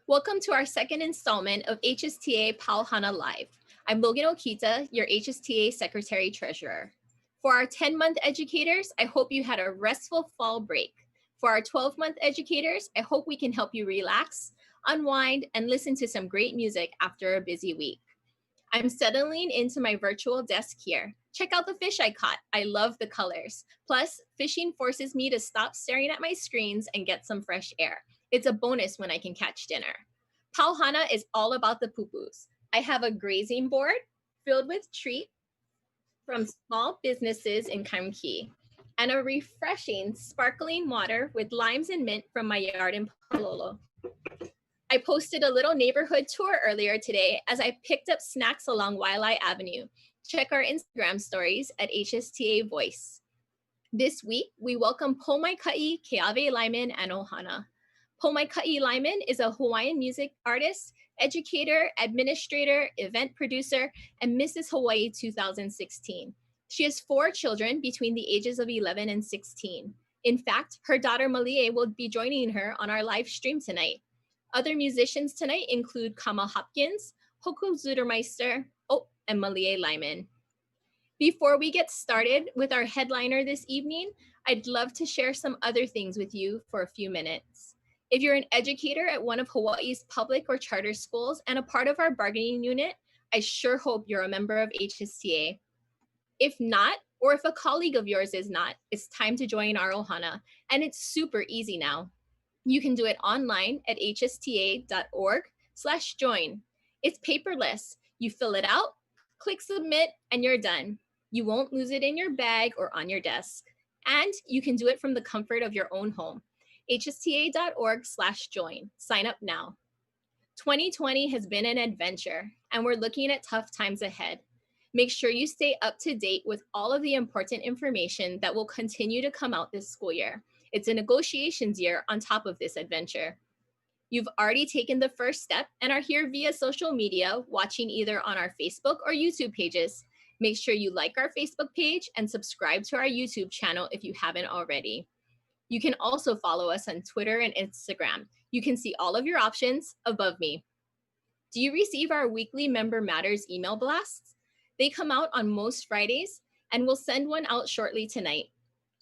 Welcome to our second installment of HSTA Pau Hana Live. I'm Logan Okita, your HSTA Secretary Treasurer. For our 10-month educators, I hope you had a restful fall break. For our 12-month educators, I hope we can help you relax, unwind, and listen to some great music after a busy week. I'm settling into my virtual desk here. Check out the fish I caught. I love the colors. Plus, fishing forces me to stop staring at my screens and get some fresh air. It's a bonus when I can catch dinner. Pau Hana is all about the pupus. I have a grazing board filled with treats from small businesses in Kaimki and a refreshing sparkling water with limes and mint from my yard in Palolo. I posted a little neighborhood tour earlier today as I picked up snacks along Wailai Avenue. Check our Instagram stories at HSTA Voice. This week, we welcome Pomaikai Keawe Lyman and ʻohana. Pomaikai Lyman is a Hawaiian music artist, educator, administrator, event producer, and Mrs. Hawaii 2016. She has 4 children between the ages of 11 and 16. In fact, her daughter Malie will be joining her on our live stream tonight. Other musicians tonight include Kama Hopkins, Hoku Zudermeister, and Malie Lyman. Before we get started with our headliner this evening, I'd love to share some other things with you for a few minutes. If you're an educator at one of Hawaii's public or charter schools and a part of our bargaining unit, I sure hope you're a member of HSTA. If not, or if a colleague of yours is not, it's time to join our ʻohana, and it's super easy now. You can do it online at hsta.org/join. It's paperless. You fill it out, click submit, and you're done. You won't lose it in your bag or on your desk. And you can do it from the comfort of your own home. hsta.org/join. Sign up now. 2020 has been an adventure, and we're looking at tough times ahead. Make sure you stay up to date with all of the important information that will continue to come out this school year. It's a negotiations year on top of this adventure. You've already taken the first step and are here via social media, watching either on our Facebook or YouTube pages. Make sure you like our Facebook page and subscribe to our YouTube channel if you haven't already. You can also follow us on Twitter and Instagram. You can see all of your options above me. Do you receive our weekly Member Matters email blasts? They come out on most Fridays, and we'll send one out shortly tonight.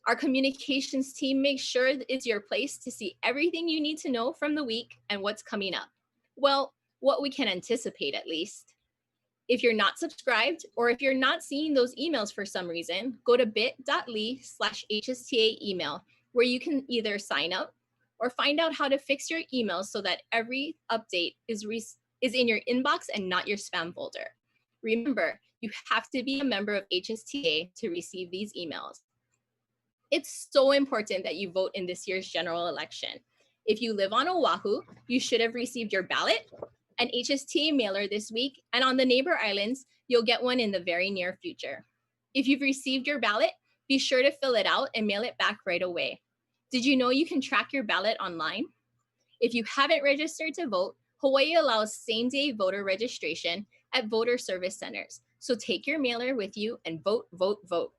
Our communications team makes sure it's your place to see everything you need to know from the week and what's coming up. Well, what we can anticipate at least. If you're not subscribed, or if you're not seeing those emails for some reason, go to bit.ly/HSTA email, where you can either sign up or find out how to fix your emails so that every update is in your inbox and not your spam folder. Remember, you have to be a member of HSTA to receive these emails. It's so important that you vote in this year's general election. If you live on Oahu, you should have received your ballot, an HSTA mailer this week, and on the neighbor islands, you'll get one in the very near future. If you've received your ballot, be sure to fill it out and mail it back right away. Did you know you can track your ballot online? If you haven't registered to vote, Hawaii allows same-day voter registration at voter service centers. So take your mailer with you and vote, vote, vote.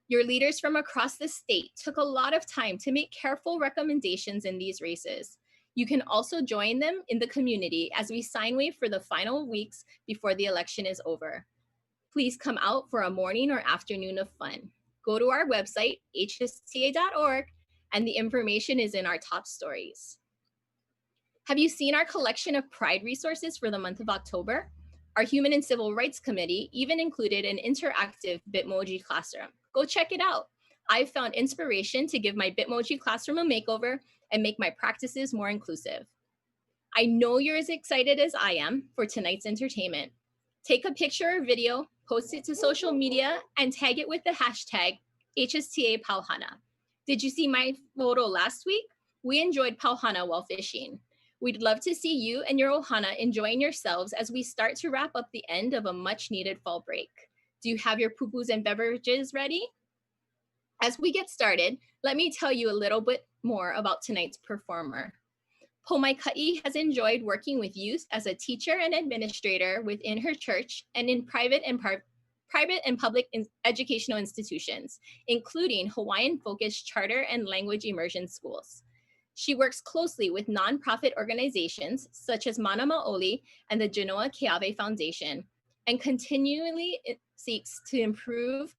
Your leaders from across the state took a lot of time to make careful recommendations in these races. You can also join them in the community as we sine wave for the final weeks before the election is over. Please come out for a morning or afternoon of fun. Go to our website, hsta.org, and the information is in our top stories. Have you seen our collection of Pride resources for the month of October? Our Human and Civil Rights Committee even included an interactive Bitmoji classroom. Go check it out. I've found inspiration to give my Bitmoji classroom a makeover and make my practices more inclusive. I know you're as excited as I am for tonight's entertainment. Take a picture or video, post it to social media, and tag it with the hashtag HSTA Pau Hana. Did you see my photo last week? We enjoyed Pau Hana while fishing. We'd love to see you and your ʻohana enjoying yourselves as we start to wrap up the end of a much-needed fall break. Do you have your pupus and beverages ready? As we get started, let me tell you a little bit more about tonight's performer. Pomaikai has enjoyed working with youth as a teacher and administrator within her church and in private and public educational institutions, including Hawaiian-focused charter and language immersion schools. She works closely with nonprofit organizations such as Mana Maoli and the Genoa Keawe Foundation, and continually seeks to improve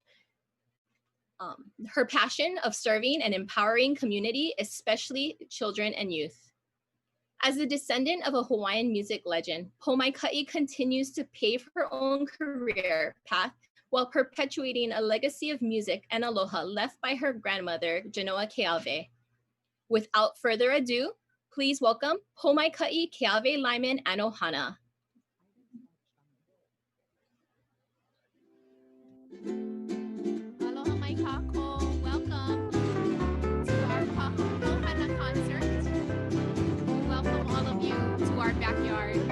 her passion of serving and empowering community, especially children and youth. As a descendant of a Hawaiian music legend, Pomaikai continues to pave her own career path while perpetuating a legacy of music and aloha left by her grandmother, Genoa Keawe. Without further ado, please welcome Pōmaikaʻi Keawe Lyman and ʻohana. Aloha mai kako. Welcome to our Pau Hana concert. Welcome all of you to our backyard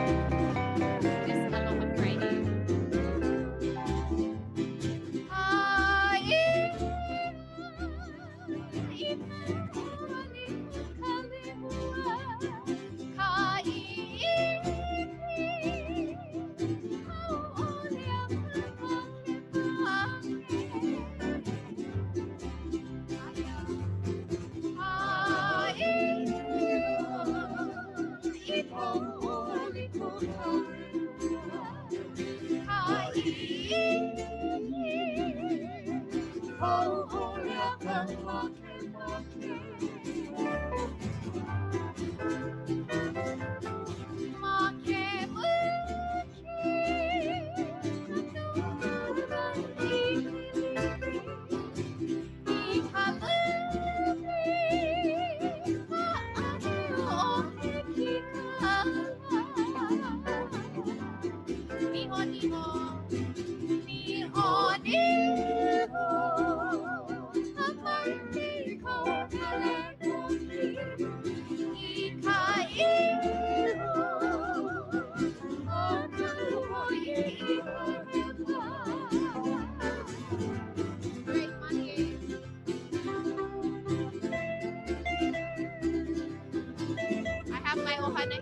this Aloha Friday.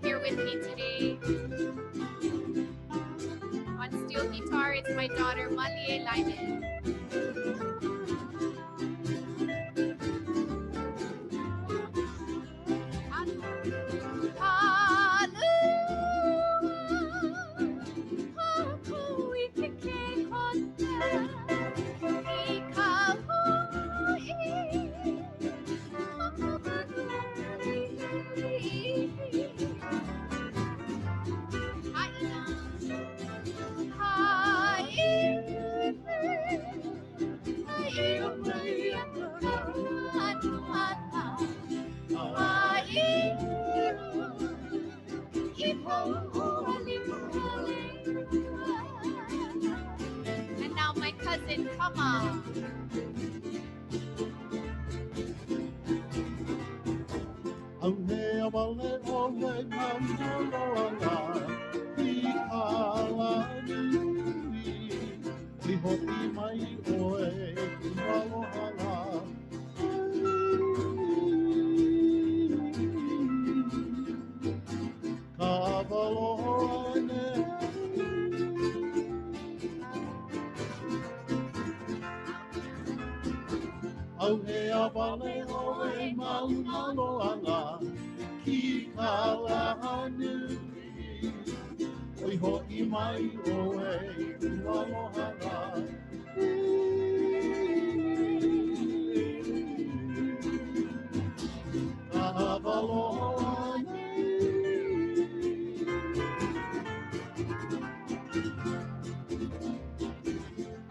Here with me today. On steel guitar, it's my daughter, Malie Lyman. And now my cousin, come on. Au he awale o e mauna loanga ki ka lahanu oi ho'i mai o e ualohana ka waloa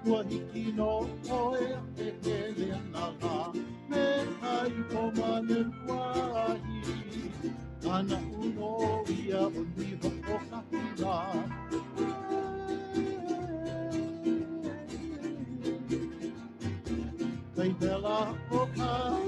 kua hiki no oe e hele anaka me kai o manu wahi ana uno ia undi hoko kakira kai bela o kau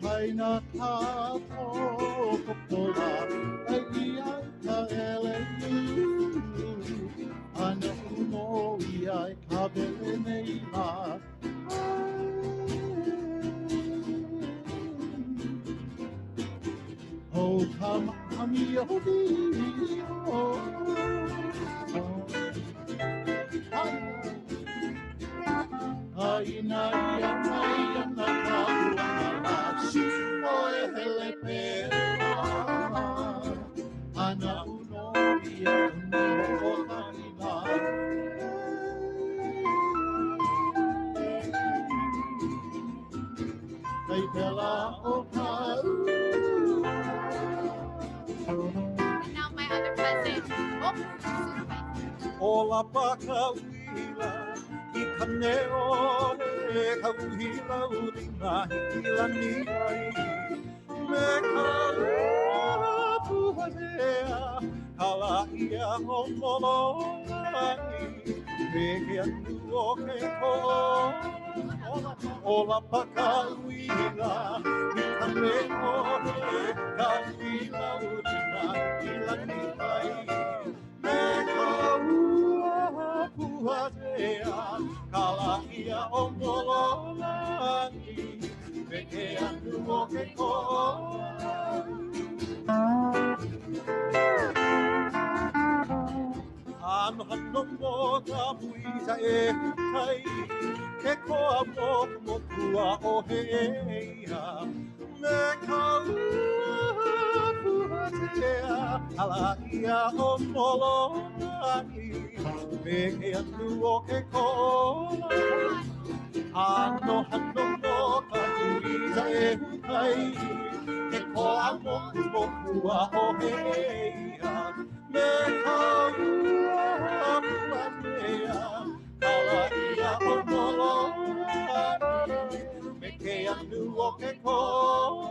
haina tātō kopola ai ia ka ele ana uno ia ka bele nei la oh come ami o di oh Aina ia mai ana kaua la shimo e hele pera ana uno ia ni o kaina Kai pela o kau And now my other cousin. Oh, Ola pakauila I kaneo e kauhila uri mahi ila ni ai me kaua puhadea kala ia o molo ai me ke atu o ke ko Ola pakauila I kaneo e kauhila uri mahi ila ni ai me kaua puhadea kala ia o mololani me ke atu o ke ko Ano hano mo ka puisa e kai ke koa mo kua o heia me kaua puhatea ala ia o mololani me ke atu o ke koa Ano hano mo ka puisa e kai ke koa mo kua o heia me kaua puhatea ala ia o mololani me ke atu o ke koa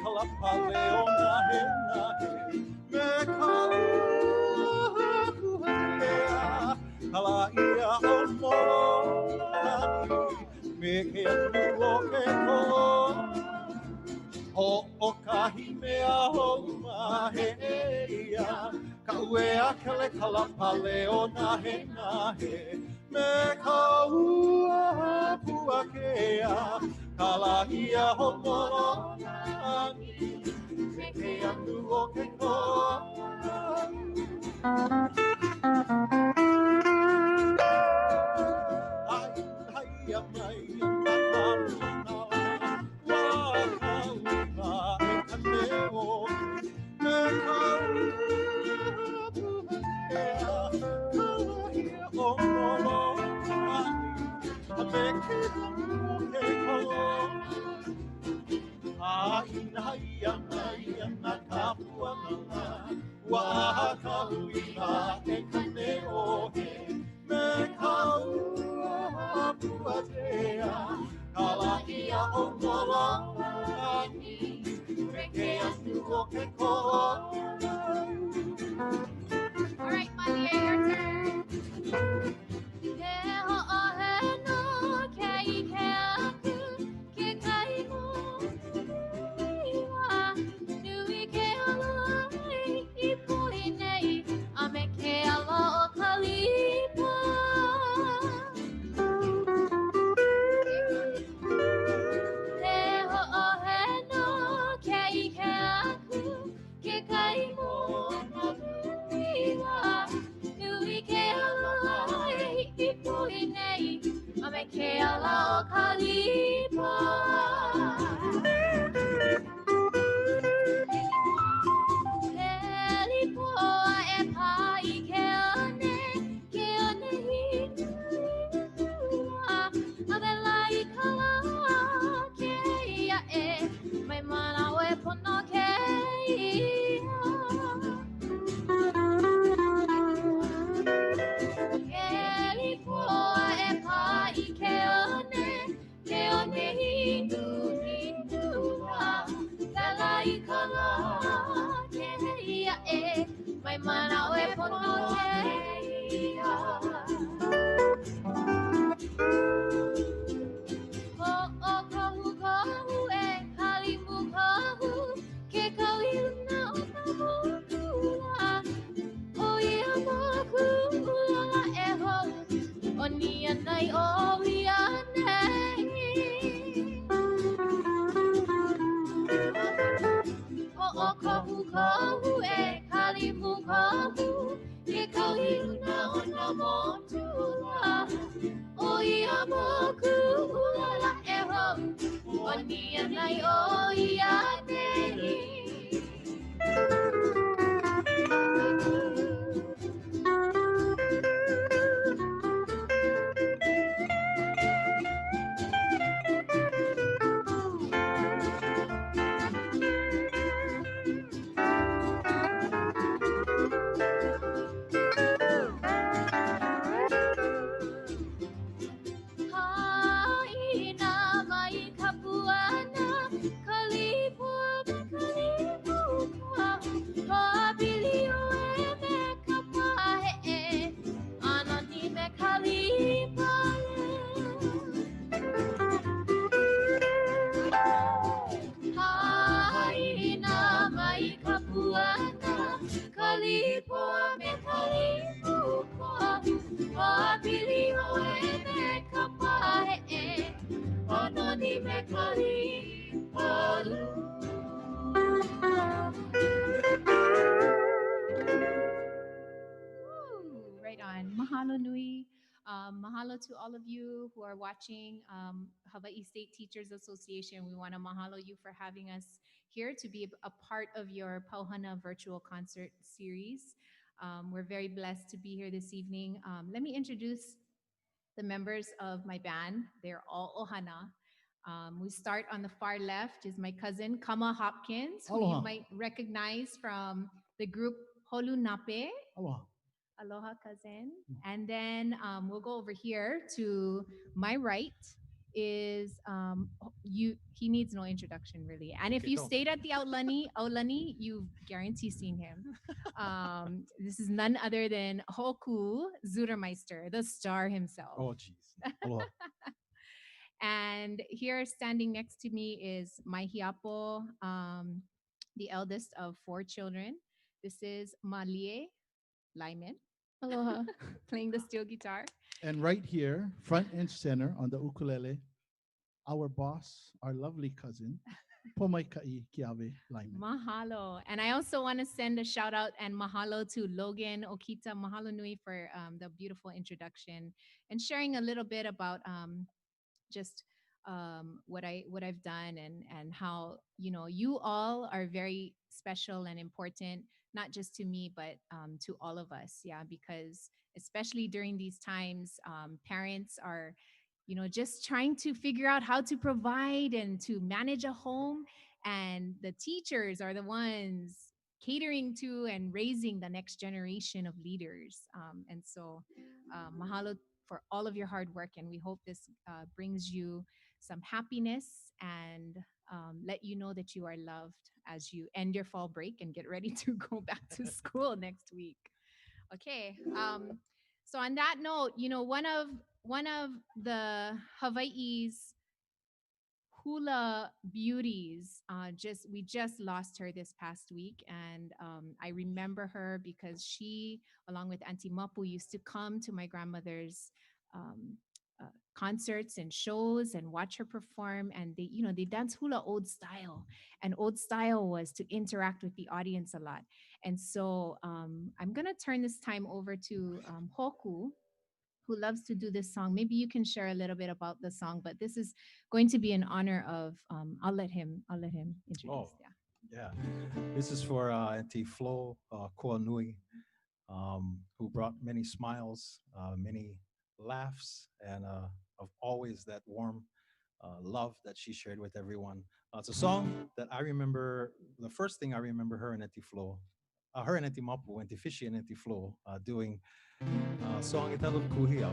Kalapale o na he me kaua puhatea kala ia o molani me ke atu o ke ko o kahi mea ho mahea ka ue a kele kalapale o na he me kaua puakea kala ia ho molani me ke atu o ke ko ai mai na kauna wa kauna e kaneo me kaua puhea kala ia ho molani me ke atu o ke ko Aina na kapua mama wa kauina e kaneo he me kaua puatea kala ia o molani me ke atu o ke ko all right, Malia, your turn. Ke ala o kalipa Kelipo e pai ke ane hinua a Onia nai o ia nei. O kohu kohu e kalimu kohu. E kauhina o na motula. O ia moku ulala e hou. Onia nai o ia nei. Haina mai kapuana kalipua kalipua habilio e me kapahe e anani me kalipale haina mai kapuana kalipua me kalipua habilio e me kapahe e anani me kalipalu. Woo, right on. Mahalo nui. Mahalo to all of you who are watching Hawaii State Teachers Association. We want to mahalo you for having us here to be a part of your Pau Hana virtual concert series. We're very blessed to be here this evening. Let me introduce the members of my band. They're all ʻohana. We start on the far left is my cousin Kama Hopkins, who Aloha. you might recognize from the group Holu Nape. Aloha. Aloha, cousin. And then we'll go over here to my right is he needs no introduction really. And if Okay, you don't. stayed at the Aulani, you've guaranteed seen him. This is none other than Hoku Zudermeister, the star himself. Oh, jeez. Aloha. And here standing next to me is my hiapo, the eldest of 4 children. This is Malie Lyman. Aloha. Playing the steel guitar. And right here, front and center on the ukulele, our boss, our lovely cousin, Pomaikai Keawe Lyman. Mahalo. And I also want to send a shout out and mahalo to Logan Okita. Mahalo nui for the beautiful introduction and sharing a little bit about just what I've done and how you all are very special and important, not just to me but to all of us. Yeah, because especially during these times, parents are just trying to figure out how to provide and to manage a home, and the teachers are the ones catering to and raising the next generation of leaders. And so mahalo for all of your hard work, and we hope this brings you some happiness and let you know that you are loved as you end your fall break and get ready to go back to school next week. Okay. So on that note, one of the Hawaii's hula beauties, we just lost her this past week, and I remember her because she, along with Auntie Mapu, used to come to my grandmother's concerts and shows and watch her perform, and they dance hula old style, and old style was to interact with the audience a lot. And so I'm gonna turn this time over to Hoku, who loves to do this song. Maybe you can share a little bit about the song, but this is going to be in honor of I'll let him introduce. Oh. Yeah. Yeah. This is for Auntie Flo Koanui, who brought many smiles, many laughs, and of always that warm love that she shared with everyone. It's a song that I remember, the first thing I remember her and Auntie Flo, her and Auntie Mapu, Auntie Fishy and Auntie Flo doing a song entitled Kuhiao.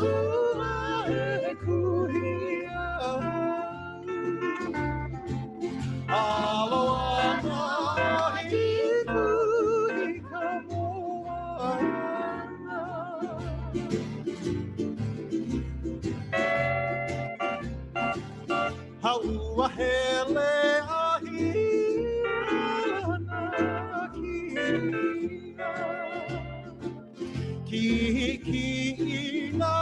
e kuhia. Aloha i kuhi ka moana. Haua hele ahi ana kia. Ki ina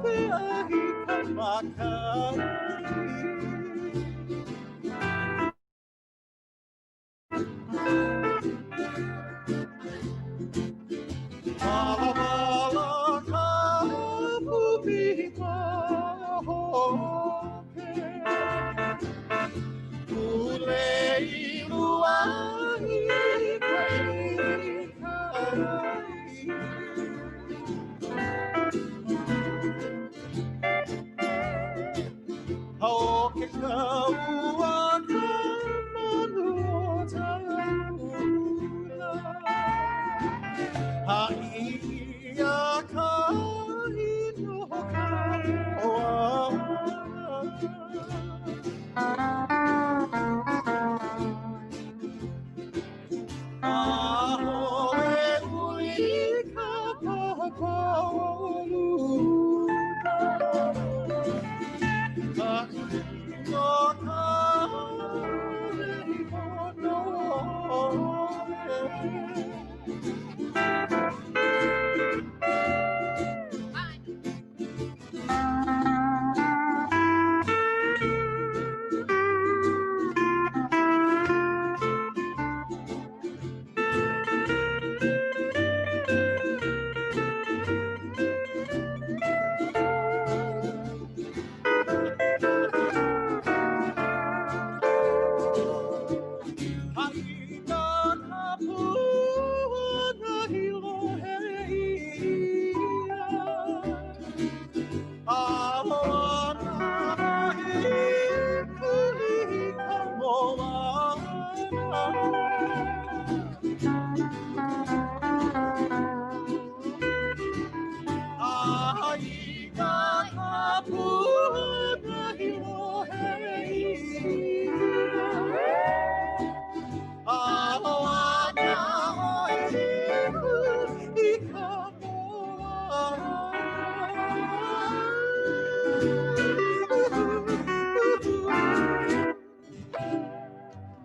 te ahi ka makai. Ala ka pupi ma hope. Ule ilua i kai. Hauke ka ua ka manu o taula. Haia ka ino ka aho e uli ka papaoluna. Ka ino ka leimono Haina ka puana hilo heia. Aloha i kuhi ka moana. Aina ka puana hilo heia. Aloha i kuhi ka moana.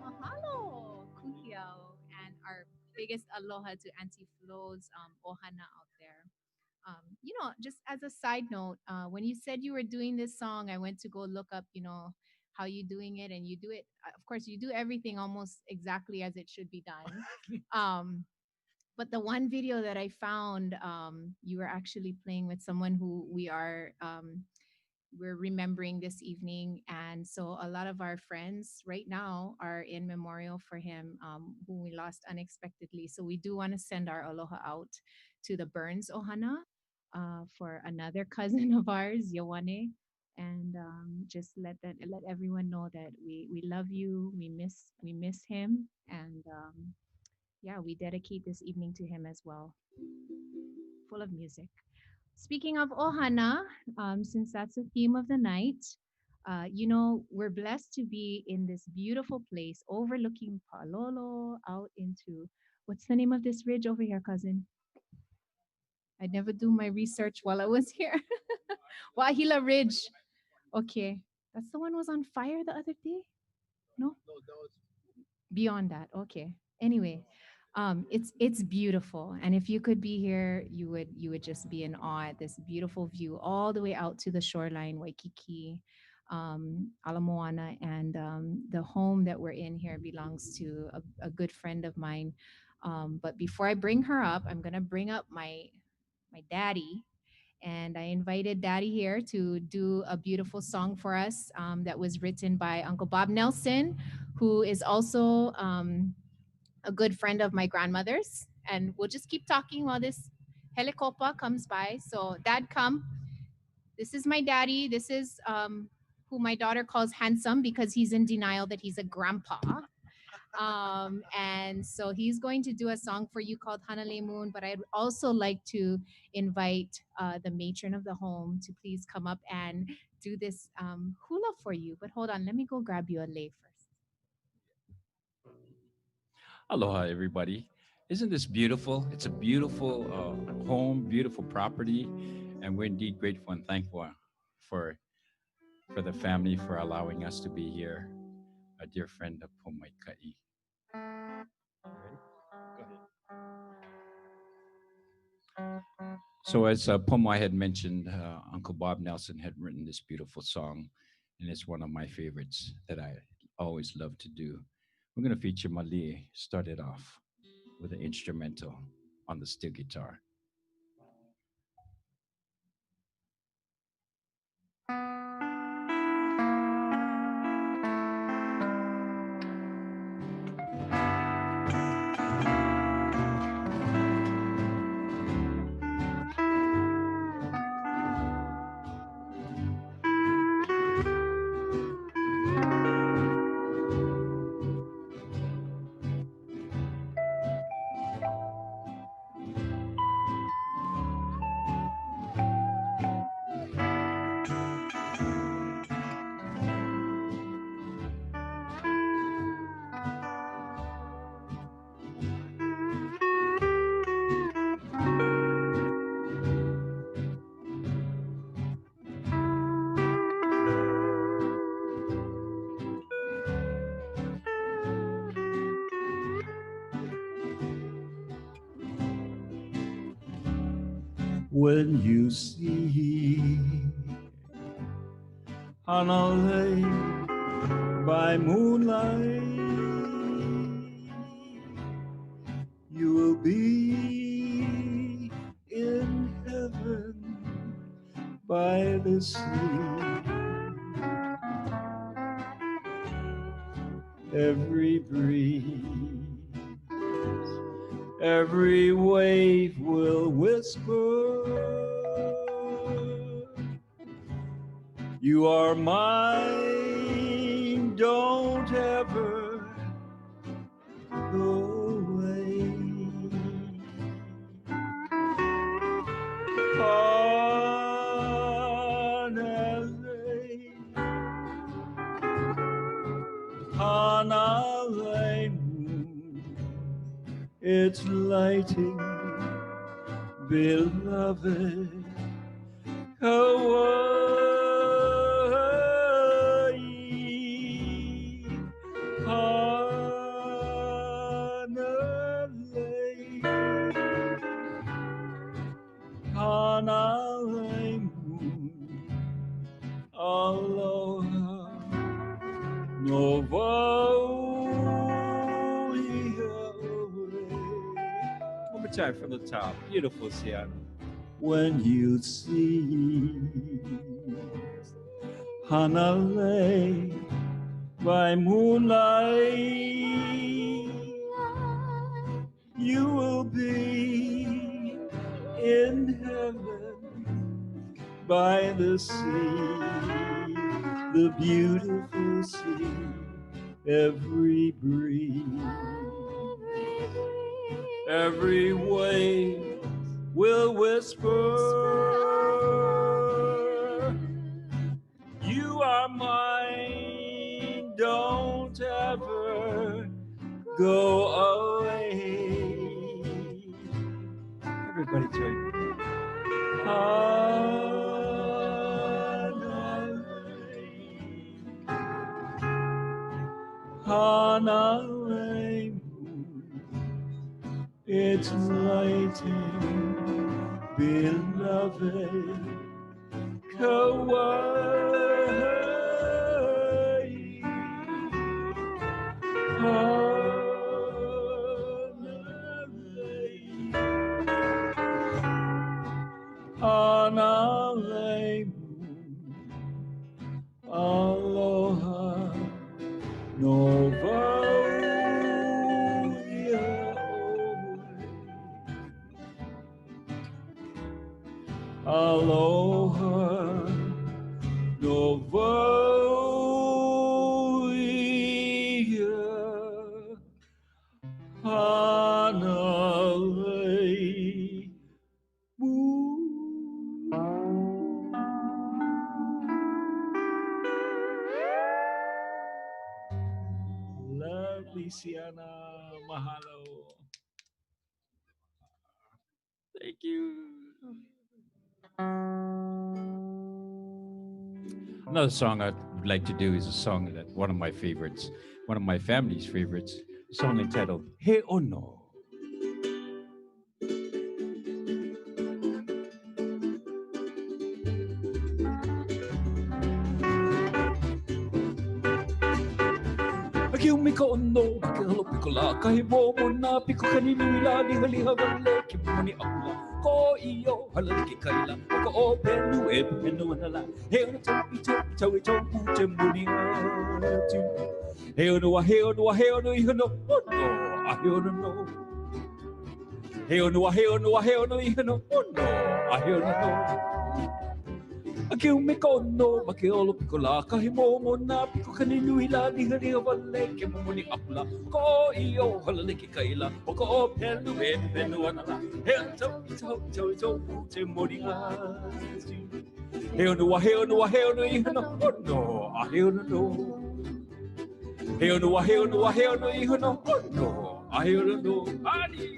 Mahalo, Kuhiao, and our biggest aloha to Auntie Flo's Ohana out there. Just as a side note, when you said you were doing this song, I went to go look up, how you doing it, and you do it. Of course, you do everything almost exactly as it should be done. Um, but the one video that I found, you were actually playing with someone who we're remembering this evening. And so a lot of our friends right now are in memorial for him, whom we lost unexpectedly. So we do want to send our aloha out to the Burns Ohana, for another cousin of ours, Yowane. And just let everyone know that we love you. We miss him, and yeah, we dedicate this evening to him as well, full of music. Speaking of Ohana, since that's the theme of the night, we're blessed to be in this beautiful place overlooking Palolo out into what's the name of this ridge over here, cousin? I never do my research while I was here. Wahila Ridge. Okay. That's the one was on fire the other day? No? Beyond that. Okay. Anyway, it's beautiful, and if you could be here, you would just be in awe at this beautiful view all the way out to the shoreline, Waikiki, Ala Moana, and the home that we're in here belongs to a good friend of mine. But before I bring her up, I'm gonna bring up my daddy. And I invited Daddy here to do a beautiful song for us, that was written by Uncle Bob Nelson, who is also a good friend of my grandmother's. And we'll just keep talking while this helicopa comes by. So, Dad, come. This is my daddy. This is who my daughter calls handsome because he's in denial that he's a grandpa. And so he's going to do a song for you called Hanale Moon. But I'd also like to invite the matron of the home to please come up and do this hula for you. But hold on, let me go grab you a lei first. Aloha, everybody. Isn't this beautiful? It's a beautiful home, beautiful property, and we're indeed grateful and thankful for for the family for allowing us to be here. A dear friend of Pomaikai. Ready? Go ahead. So, as Pomai had mentioned, Uncle Bob Nelson had written this beautiful song, and it's one of my favorites that I always love to do. We're going to feature Mali, start it off with an instrumental on the steel guitar. When you see Hanalei by moonlight, you will be in heaven by the sea. Every breeze, every wave will whisper, you are mine, don't ever go away. Hanalei, Hanalei moon, it's lighting, beloved, Hawaii. Hanalei, Hanalei moon, aloha, nova. One more time from the top. Beautiful, Sienna. When you see Hanalei by moonlight, you will be in heaven by the sea, the beautiful sea, every breeze, every wave will whisper, you are mine, don't ever go away. Everybody join. Hanalei moon, it's lighting, beloved, Kauai. Hanalei, Hanalei moon, aloha, nova. Aloha, Nova. mahalo. Thank you. Another song I would like to do is a song that one of my favorites, one of my family's favorites, a song entitled He Ono. Aki umi ka ono, aki halo piko la, kahi momo na piko kanini la, liha liha wale, ki moni akula. Ko iyo, halali ki kaila, waka o penu e penu anala. He ono tau i tau i tau i tau ute moni atu. He ono a he ono a he ono I hono, ono, a he ono no. He ono a he ono a he ono I hono, ono, a he ono no. Aki umi ka ono, ma ke olo piko la, kahi momo na piko kaninu la, liha liha wale, ke momoni apula. Ko iyo, halale ki kaila, o ka o pelu e penu anala. He ono tau I tau I tau I tau ute moni atu. He ono a he ono a he ono I hono, ono, a he ono no. He ono a he ono a he ono I hono, ono, a he ono no. Ani!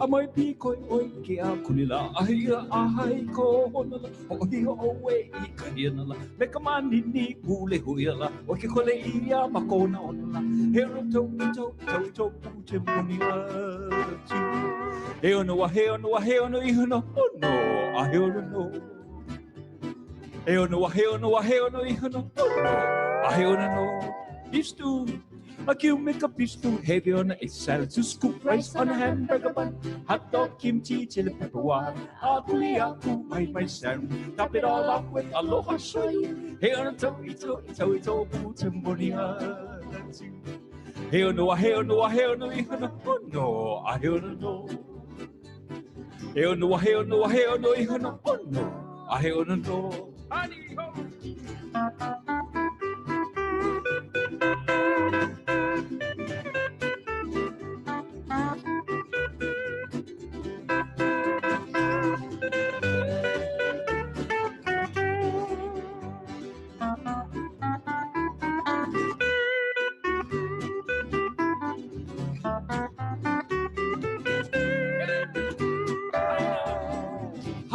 Amai piko oi ke a kulila ahia ahai ko honala o hia o we I ka hianala me ka mani ni ule huiala o ke kole ia ma kona onala he ro tau I tau I tau I tau te muni atu he ono a he ono a he ono I hono ono a he ono no he ono a he ono a he ono I hono ono a he ono no Istu Aki make a pistu heavy on a salad to scoop rice on a hamburger bun, hot dog, kimchi, chili pepper one, akuli aku, my sandwich. Top it all up with aloha shoyu. Hey on a toe, ito, puta monia. Hey no, a hey no, a hey no, oh no, a hey no. Hey no, a hey no, a hey no, oh no, a hey no. Honey ho.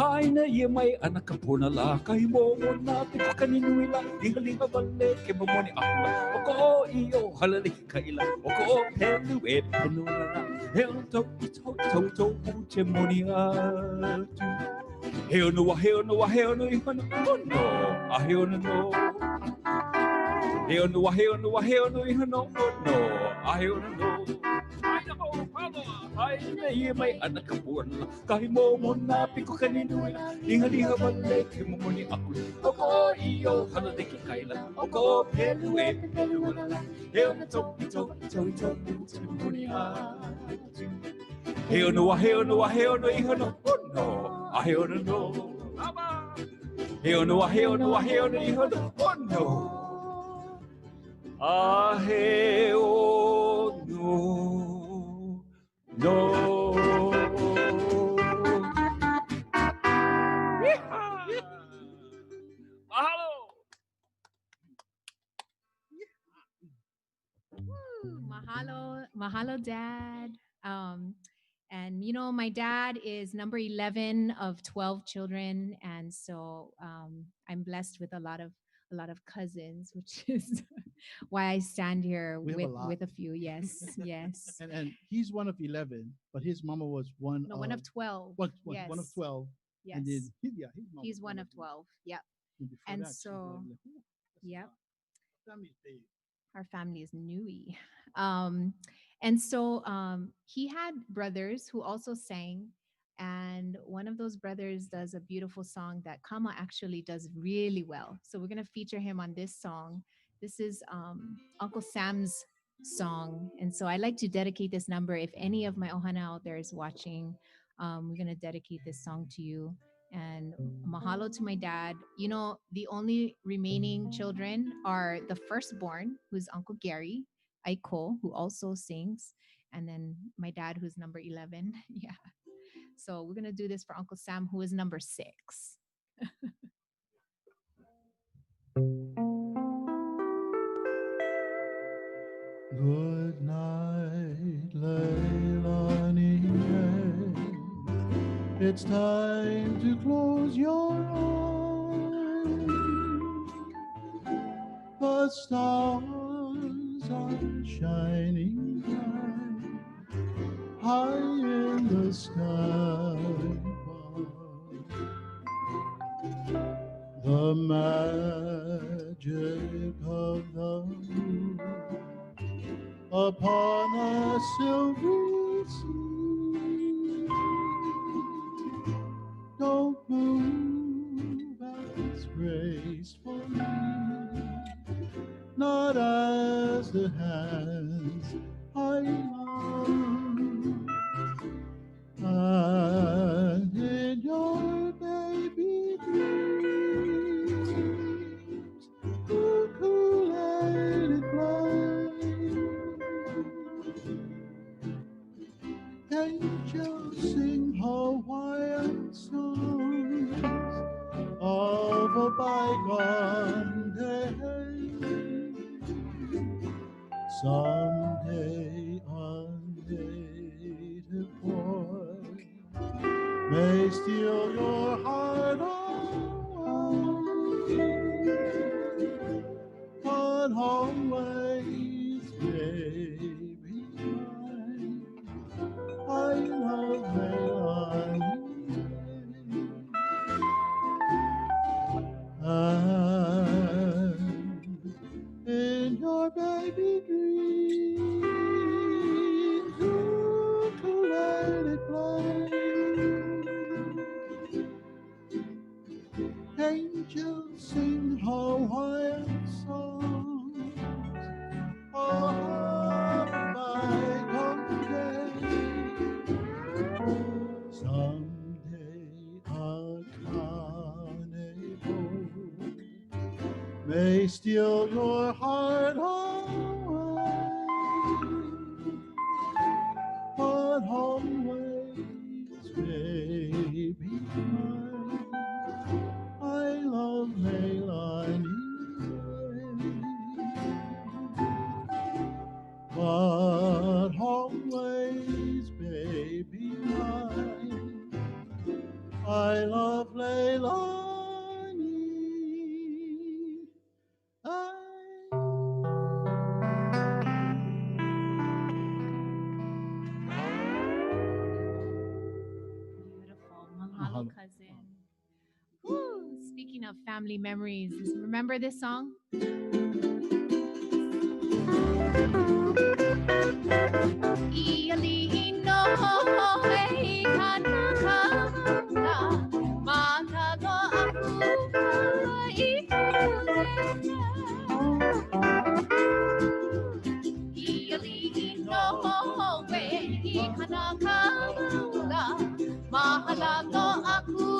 Haina ia mai ana ka pona la kai momo na piko kaninui la liha liha wale ke momoni akula o ko o iyo halale ki kaila o ko o penu e penu la he ono tau I tau I tau I tau ute moni atu he ono a he ono a he ono I hono ono a he ono no he ono a he ono a he ono I hono ono a he ono no Haina ia mai ana ka pona kahi momo na piko kaninui liha liha wale ke momoni akula o ko iyo halale ki kaila o ko pelu e pelu la he ono tau I tau I tau I tau ute moni atu he ono a he ono a he ono I hono ono a he ono no he ono a he ono a he ono I hono ono a he ono no. Mahalo. Woo, mahalo, mahalo, Dad. And you know, my dad is number 11 of 12 children, and so I'm blessed with a lot of cousins, which is why I stand here We have a lot. with a few. Yes, yes. And he's one of 11, but his mama was one No, of one of 12. one Yes. of 12. Yes. And then his mom He's was one of 12. Yep. And before And that, she was so, like, "Ooh, that's a yep. lot." Family's big. Our family is newy. And so he had brothers who also sang. And one of those brothers does a beautiful song that Kama actually does really well. So we're going to feature him on this song. This is Uncle Sam's song. And so I like to dedicate this number if any of my Ohana out there is watching. We're gonna dedicate this song to you. And mahalo to my dad. You know, the only remaining children are the firstborn, who's Uncle Gary, Aiko, who also sings, and then my dad, who's number 11. Yeah. So we're gonna do this for Uncle Sam, who is number 6. Good night, Leilani. It's time to close your eyes. The stars are shining bright, high in the sky above. The magic of the moon upon a silvery sea. Don't move as gracefully, not as the hands I love. And in your baby dreams, ukulele play. Angels sing Hawaiian songs of a bygone day. Someday a native boy may steal your heart away, but always, baby mine, I love Leilani. And in your baby dreams, ukulele play. Angels sing Hawaiian songs of bygone days. Someday a carnival may steal your heart away, but always, baby mine, I love Leilani. But always, baby mine, I love Leilani. Beautiful. Mahalo, cousin. Woo. Speaking of family memories, remember this song? Mahalago aku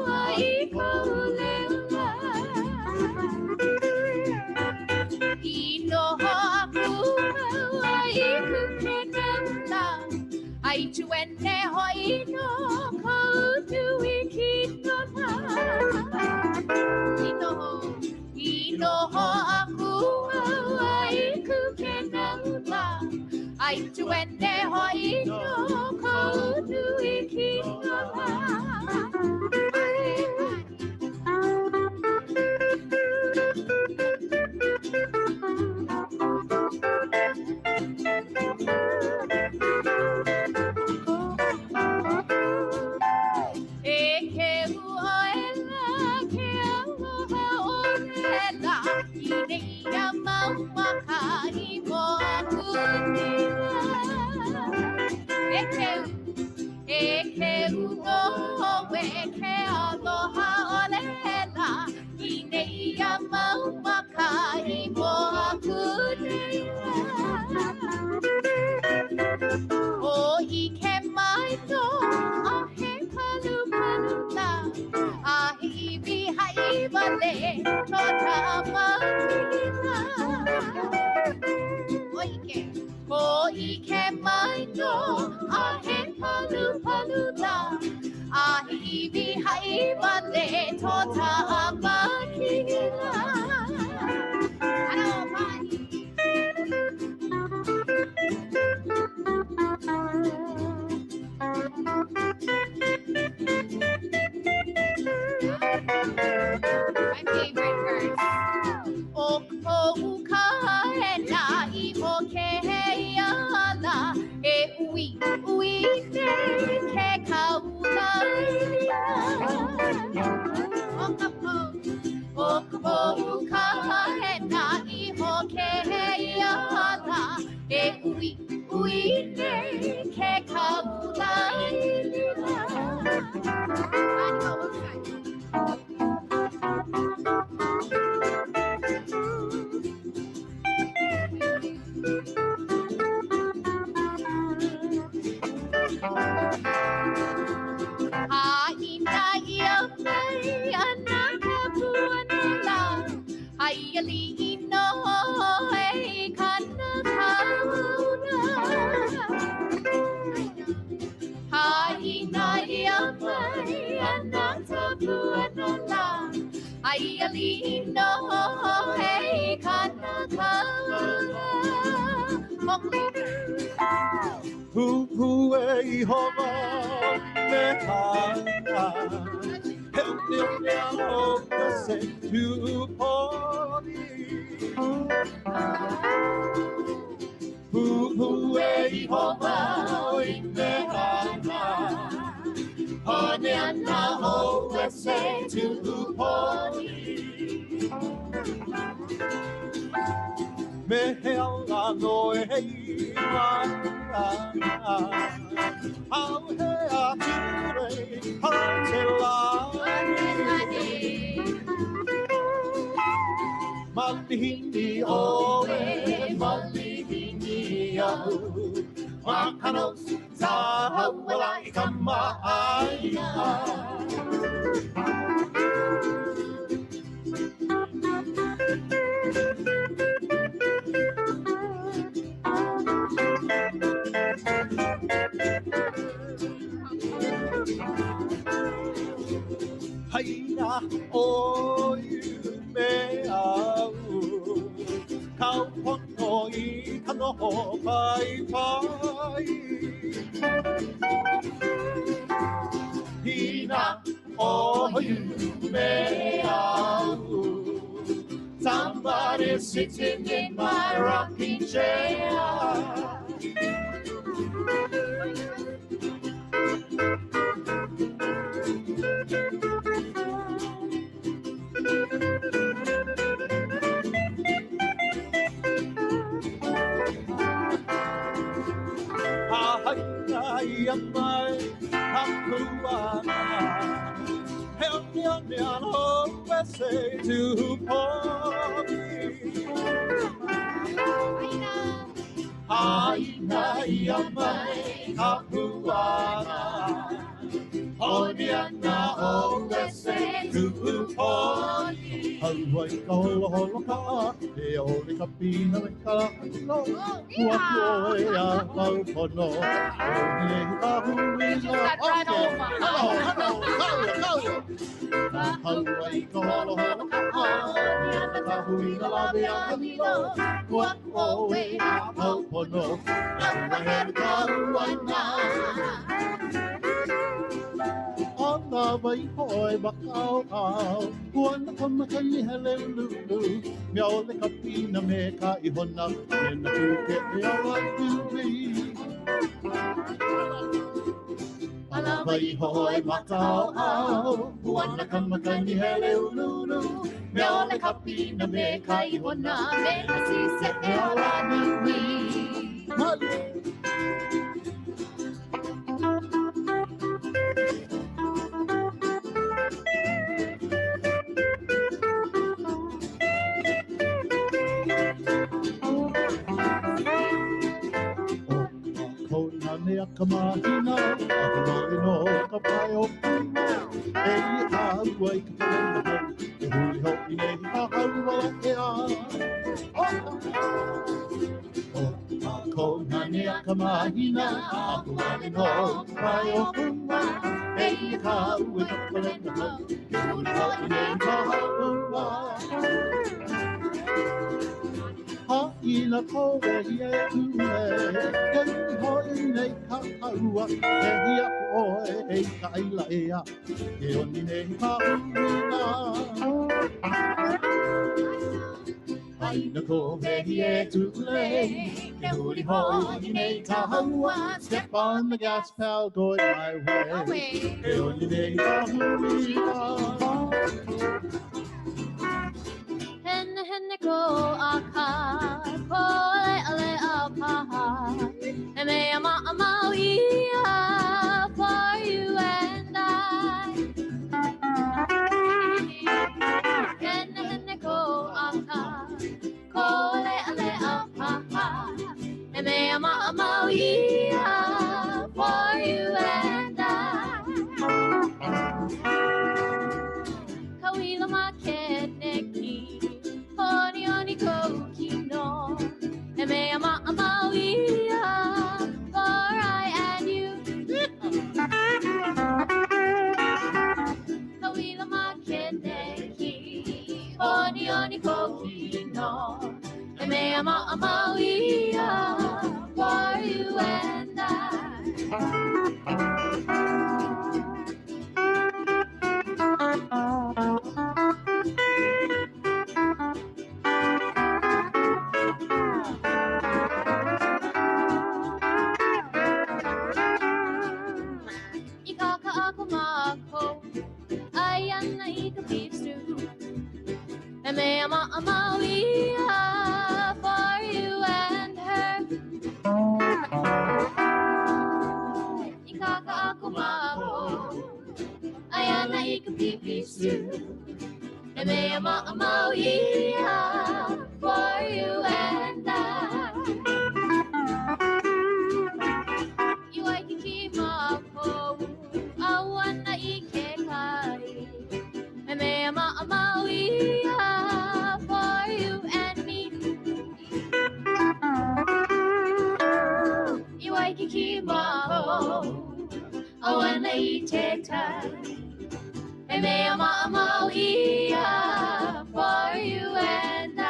ai kaulela Inoho aku ai kukenanda Ai tuene hoino kautui kinona Inoho aku ai kukenanda Ai tuene hoino kautui kinona vale tota makina Ko ike mai no ahe palu palu la Ahiwi hai vale tota makina Ano pani My favorite verse. O ka e la I o ke ala e ui ui ne ke kaulai O ka e la I o ke ala e ui ui ne ke kaulai Hu e hova me hana Help me now to say to party Hu e hova me hana Honey and now always say to party Me hela no e How he a ture Malihini oe, malihini ahu Makanos sa wala ikamaaya Haina o me au Kau pono I kanoho pai pai Hina o me au Somebody sitting in my rocking chair Help me on me on hope I say to party Aina yamai kapuana Oniana hope I say to party Hawaii kaholoholoka E ole ka pina me ka no Ua e a paupono O ni ka huina Hawaii kaholoholoka E ka huina lawe a kamino Ua e a paupono Ua he ka huana Ona vai hoi bakau au Kuana Pomaikai hele lulu Mea ole ka pina me ka ihona Me na kuke e awa tui Ala vai hoi bakau au Kuana Pomaikai hele lulu Mea ole ka pina me ka ihona Me na sise e awa tui Malu Me a kamahina, a kamahino ka pai o pina, e I hawai ka pena hau, e wala ke a. Ko nane a ka mahina, a kuane no mai o kuma. Hei ka ue no kole na hau, ke uri ho i nei ka haua. Haina koe ia e tue, ke uri ho i nei ka haua. Ke hia oe e ka aila ea, ke oni nei ka huina. Haina koe ia e tue, ke uri ho i nei ka haua. Step on the gas, pal, going my way. Ke oni nei ka huina. Henne henne ko aka, ko ale a paha. E me ama ia for you and I. Henne henne ko aka, ko ale a paha. E me ama ia for you and I. Kawila makeneki. Oni oni ko kino, e me ama ia for I and you. Kawila makeneki, oni oni ko kino, e me ama ia for you and I. Ikaka ako mako, ayan na ikapistu. E me ama ia for you and her. Ikaka ako mako, ayan na ikapipistu. E me ama ia for you and I. Iwaikiki mako, awan na ikekai. E me ama ia for you and me. Iwaikiki mako, awan na ikekai. E me ama ia for you and I.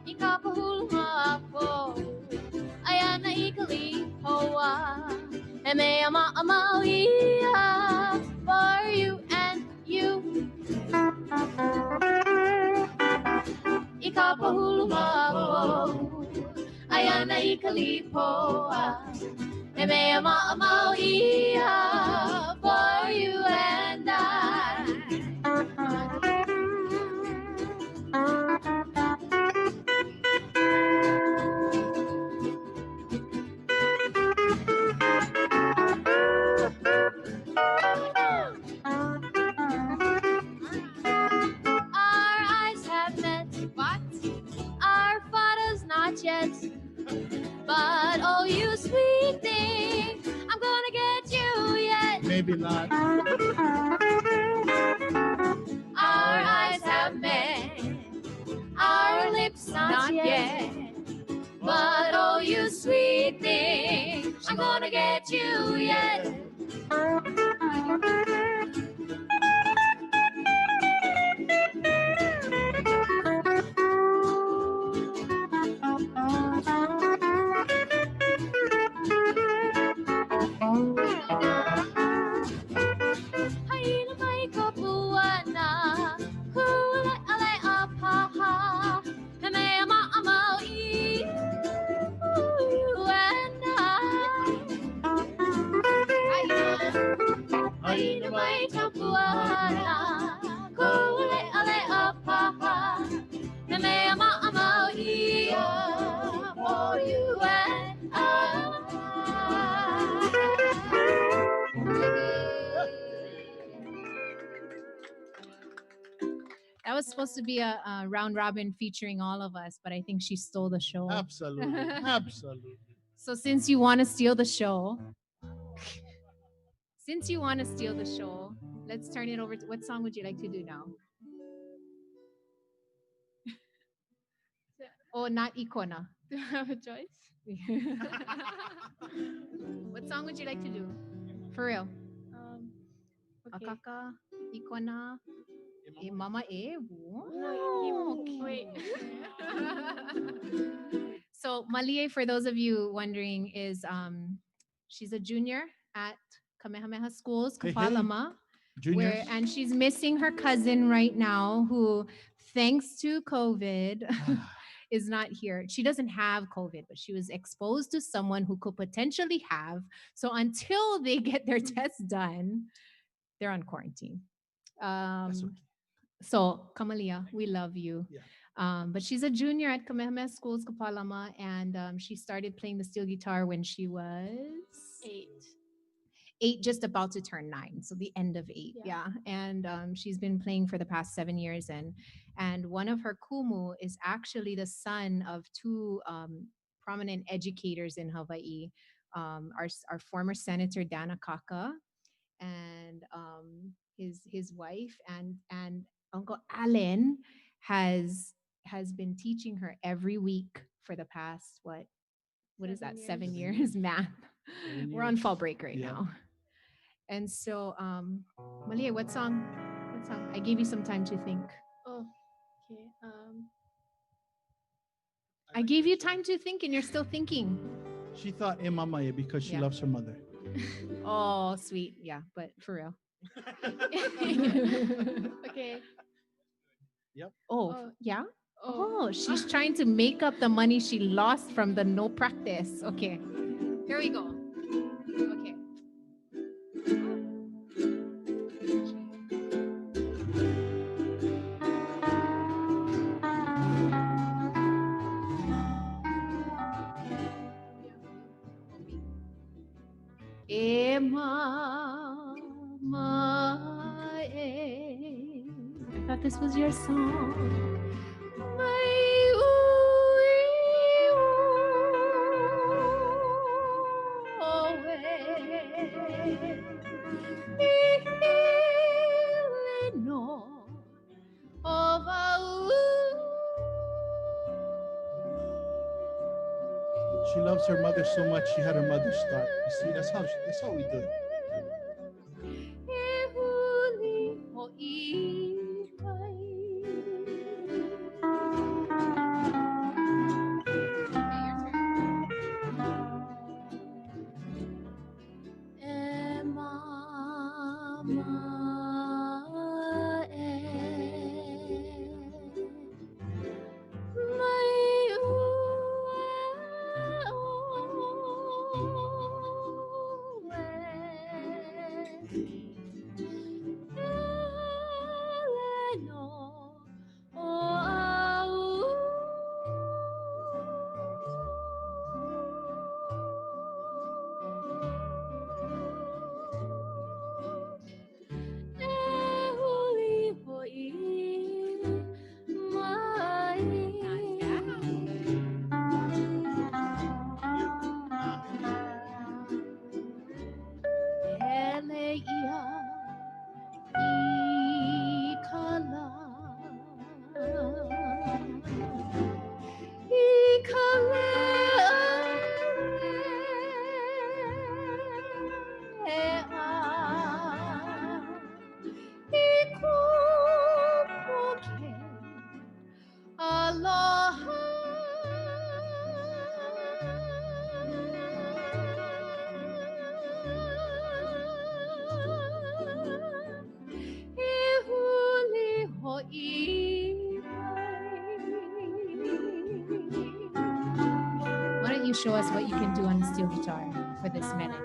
Ikapahulu ayan na ikalihawa. E me ama ia for you and you. Ikapahulu ayan na ikalihawa. E me ama ia for you and I. Our eyes have met, but our fathers not yet. But oh, you sweet thing, I'm gonna get you yet. Maybe not. Our eyes have met, our lips not yet. But oh, you sweet thing, I'm gonna get you yet. Haina mai ka puana, hula ale apaha. He me ama you and I. Haina That was supposed to be a round robin featuring all of us, but I think she stole the show. Absolutely. Absolutely. So since you want to steal the show, let's turn it over to what song would you like to do now? Oh, not Icona. Do I have a choice? What song would you like to do? For real. Okay. Akaka, Icona, Mama E. No, wait. So Malie, for those of you wondering, is she's a junior at Kamehameha Schools, Hey, hey. Kapalama. Juniors. And she's missing her cousin right now, who, thanks to COVID, is not here. She doesn't have COVID, but she was exposed to someone who could potentially have. So until they get their tests done, they're on quarantine. That's okay. So Kamalia, we love you. Yeah. But she's a junior at Kamehameha Schools, Kapalama, and she started playing the steel guitar when she was 8, just about to turn 9, so the end of 8. Yeah. And she's been playing for the past 7 years, and one of her kumu is actually the son of 2 prominent educators in Hawaii, our former Senator Dana Kaka and his wife, and Uncle Allen has been teaching her every week for the past what is that, 7 years math. 7 We're on years. fall break right Yeah. now. And so, Malia, what song? I gave you some time to think. Oh, okay. I gave you time to think, and you're still thinking. She thought Mama because she Yeah. loves her mother. Oh, sweet. Yeah, but for real. Okay. Yep. Oh, yeah? Oh. Oh, she's trying to make up the money she lost from the no practice. Okay. Here we go. Okay. E mama e. I thought this was your song. Mai ui oe. Ile no o vau. She loves her mother so much. She had her mother start. You see, that's how we do it. Why don't you show us what you can do on the steel guitar for this minute?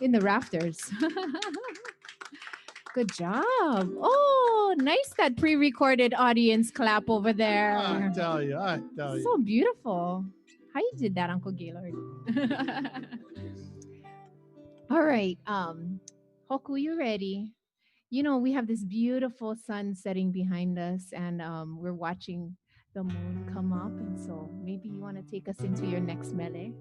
in the rafters. Good job. Oh, nice that pre-recorded audience clap over I there. tell you, I tell So you. beautiful. How you did that, Uncle Gaylord? All right. Hoku, you ready? You know, we have this beautiful sun setting behind us, and we're watching the moon come up. And so maybe you want to take us into your next melee.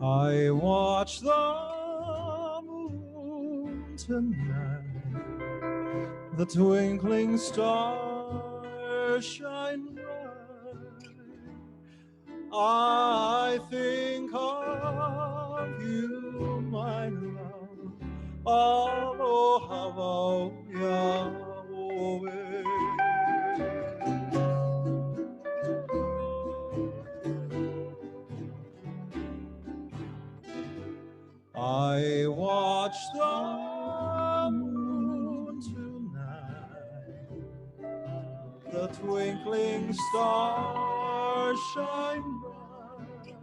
I watch the moon tonight, the twinkling stars shine bright. I think of you, my love, aloha Yahweh. I watch the moon tonight, the twinkling stars shine bright.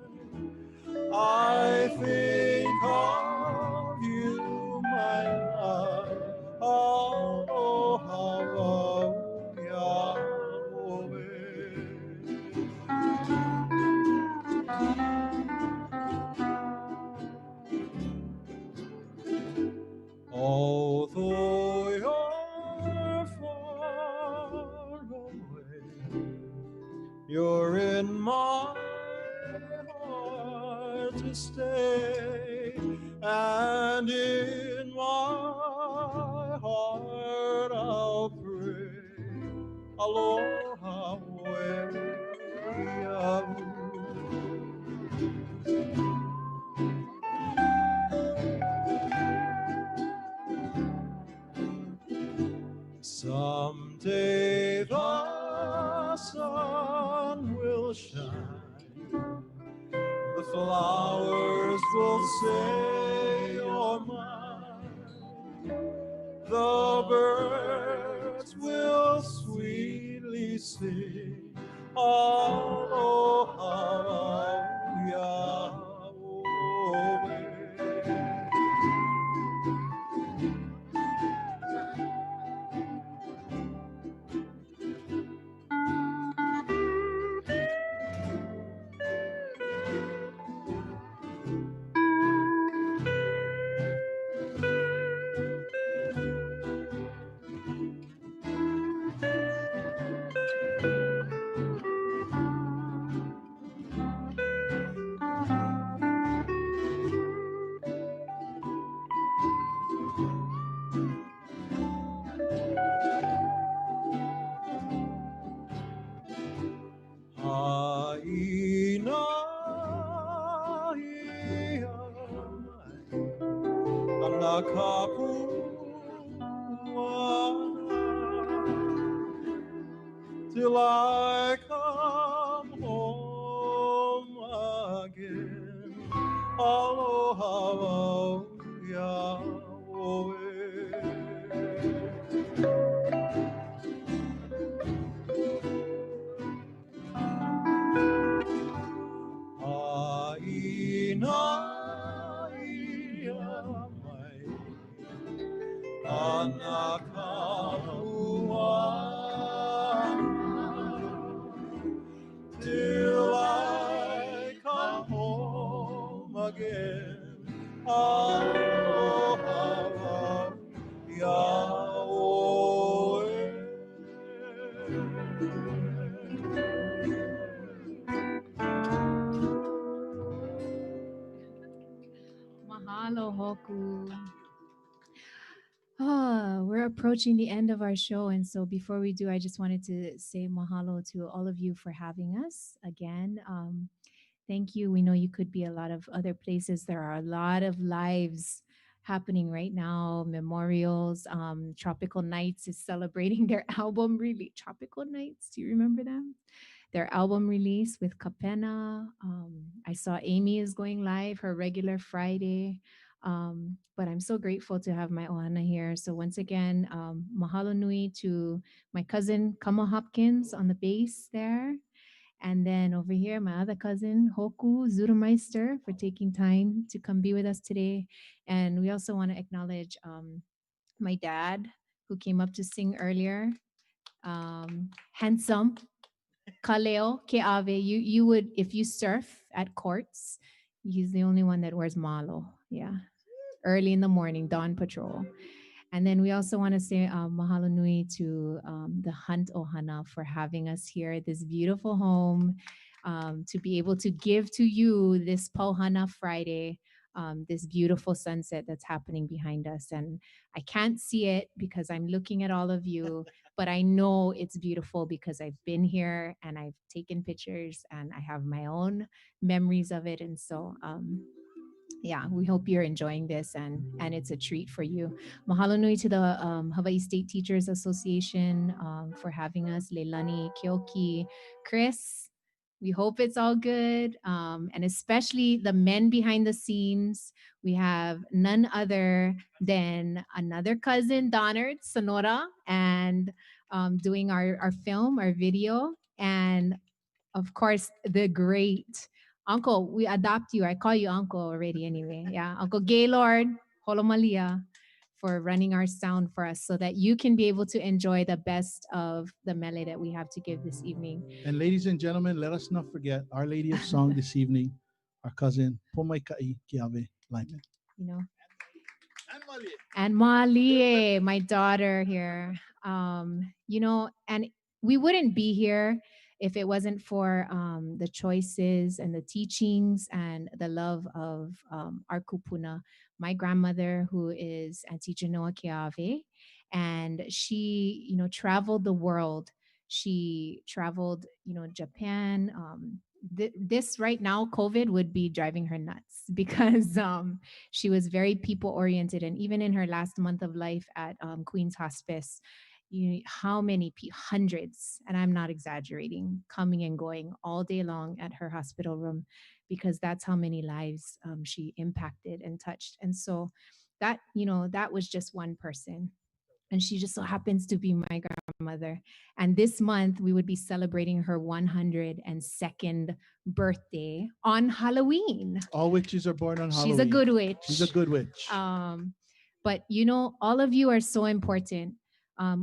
I think of you, my love, aloha Yahweh. Although you're far away, you're in my heart to stay, and in my heart I'll pray, aloha wea. Someday the sun will shine, the flowers will say you're mine, the birds will sweetly sing, aloha Yahweh. Haina ia ana till I come home again. Aloha Yahweh. Aina ia mai ana till I come home again. Aloha Mahalo, Hoku. We're approaching the end of our show. And so before we do, I just wanted to say mahalo to all of you for having us again. Thank you. We know you could be a lot of other places. There are a lot of lives happening right now, memorials. Tropical Nights is celebrating their album, really. Tropical Nights, do you remember them? their album release with Kapena. I saw Amy is going live, her regular Friday. But I'm so grateful to have my ʻohana here. So once again, mahalo nui to my cousin Kama Hopkins on the bass there. And then over here, my other cousin, Hoku Zurmeister, for taking time to come be with us today. And we also want to acknowledge my dad, who came up to sing earlier. Handsome, Kaleo Keawe. You would, if you surf at courts, he's the only one that wears malo. Yeah. Early in the morning, dawn patrol. And then we also want to say mahalo nui to the Hunt ʻohana for having us here at this beautiful home, to be able to give to you this Pau Hana Friday, this beautiful sunset that's happening behind us. And I can't see it because I'm looking at all of you, but I know it's beautiful because I've been here and I've taken pictures and I have my own memories of it. And so, yeah, we hope you're enjoying this and it's a treat for you. Mahalo nui to the Hawaii State Teachers Association for having us. Leilani, Kyoki, Chris, we hope it's all good. And especially the men behind the scenes. We have none other than another cousin, Donard Sonora, and doing our film, our video. And of course, the great Uncle, we adopt you. I call you Uncle already anyway. Yeah, Uncle Gaylord Holomalia for running our sound for us so that you can be able to enjoy the best of the mele that we have to give this evening. And ladies and gentlemen, let us not forget Our Lady of Song this evening, our cousin Pomaikai Keawe Lyman. You know, and Malie, my daughter here. You know, and we wouldn't be here if it wasn't for the choices and the teachings and the love of our kupuna. My grandmother, who is Auntie Genoa Keawe, and she, you know, traveled the world. She traveled, you know, Japan. This right now, COVID would be driving her nuts because she was very people oriented. And even in her last month of life at Queen's Hospice, how many hundreds, and I'm not exaggerating, coming and going all day long at her hospital room because that's how many lives she impacted and touched. And so that, you know, that was just one person. And she just so happens to be my grandmother. And this month we would be celebrating her 102nd birthday on Halloween. All witches are born on Halloween. She's a good witch. She's a good witch. But you know, all of you are so important.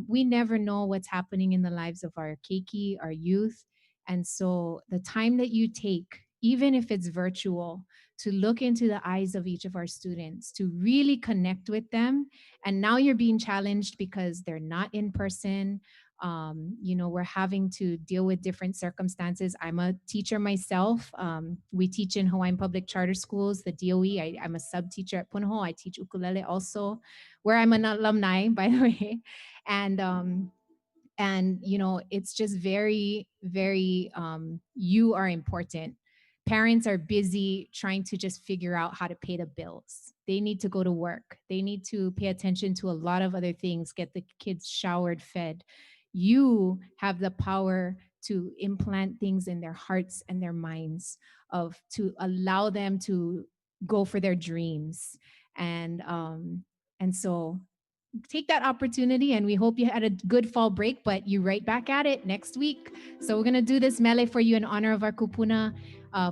We never know what's happening in the lives of our keiki, our youth. And so the time that you take, even if it's virtual, to look into the eyes of each of our students, to really connect with them. And now you're being challenged because they're not in person. You know, we're having to deal with different circumstances. I'm a teacher myself. We teach in Hawaiian Public Charter Schools, the DOE. I'm a sub teacher at Punahou. I teach ukulele also, where I'm an alumni, by the way. And you know, it's just very, very, you are important. Parents are busy trying to just figure out how to pay the bills. They need to go to work. They need to pay attention to a lot of other things, get the kids showered, fed. You have the power to implant things in their hearts and their minds, to allow them to go for their dreams. And so take that opportunity, and we hope you had a good fall break, but you're right back at it next week. So we're going to do this mele for you in honor of our kupuna.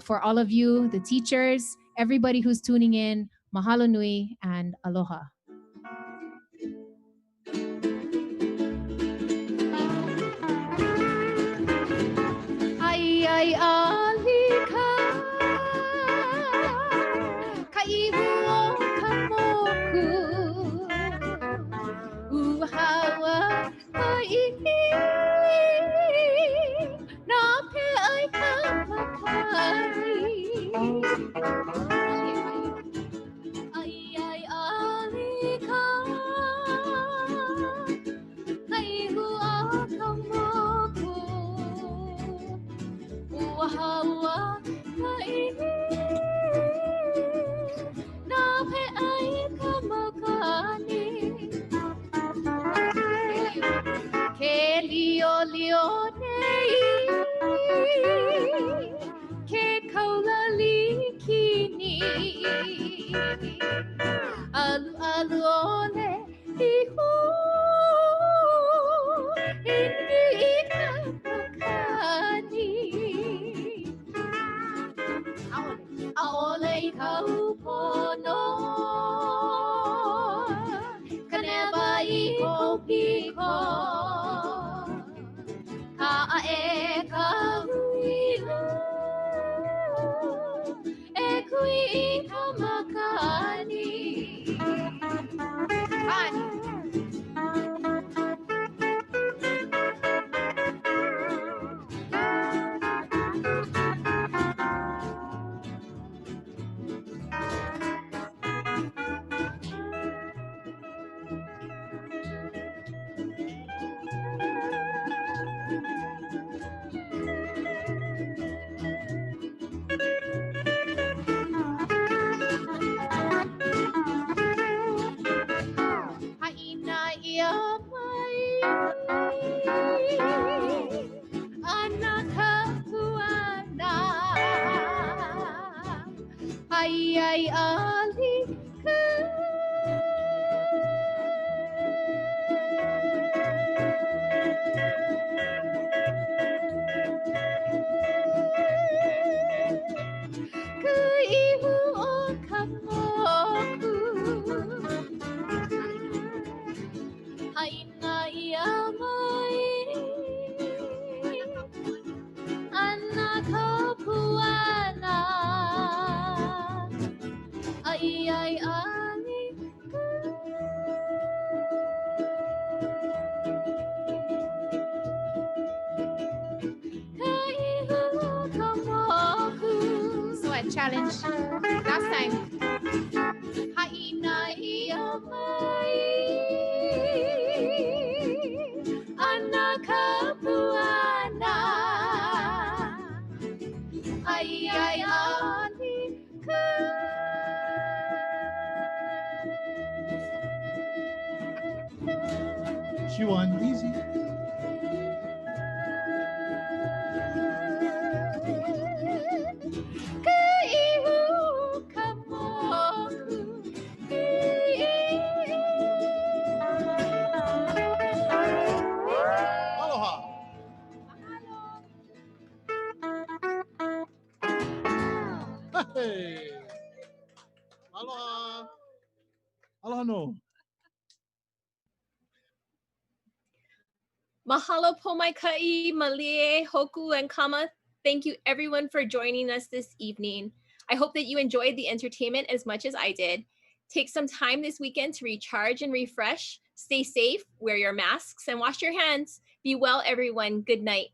For all of you, the teachers, everybody who's tuning in, mahalo nui and aloha. Ai ai alika kaibu o kamoku uhawa ai na pe ai kamakai ai ai alika kaibu o kamoku uhawa ai na pe ai kamakani Kelio Leone ke kaula likini alu alu ole ihu ini ika makani aole I kau pono kaneba I kopiko ka e ka huihu e kui ka makani Ani. Haina ia mai anak puana ai ai ali ke ihu o kamoku Haina ia mai anak puana ai ai ali kaihu kamoku So a challenge. Last time. Haina ia mai anak puana ai ai ali She won easy. kaihu kamoku Aloha. Hey. Aloha. Aloha no. Mahalo Pomaikai, Malie, Hoku, and Kama. Thank you everyone for joining us this evening. I hope that you enjoyed the entertainment as much as I did. Take some time this weekend to recharge and refresh. Stay safe, wear your masks, and wash your hands. Be well, everyone. Good night.